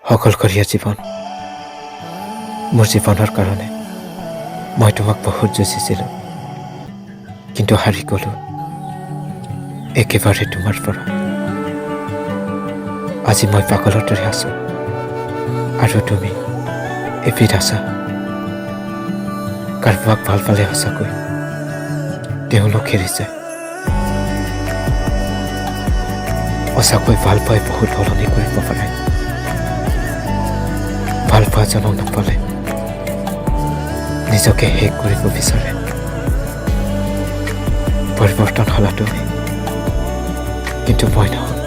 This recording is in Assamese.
অকলশৰীয়া জীৱন মোৰ জীৱনৰ কাৰণে মই তোমাক বহুত যুঁজিছিলোঁ, কিন্তু হাৰি গ'লো একেবাৰে তোমাৰ পৰা। আজি মই পাগলৰ দৰে আছো আৰু তুমি এবিধ আছা। কাৰোবাক ভাল পালে সঁচাকৈ তেওঁলোক এৰি যায়। সঁচাকৈ ভাল পাই বহুত সলনি কৰিব পাৰে। ভাল পোৱা জনক নাপালে নিজকে শেষ কৰিব বিচাৰে। পৰিৱৰ্তন হ'লা তুমি, কিন্তু মই নহয়।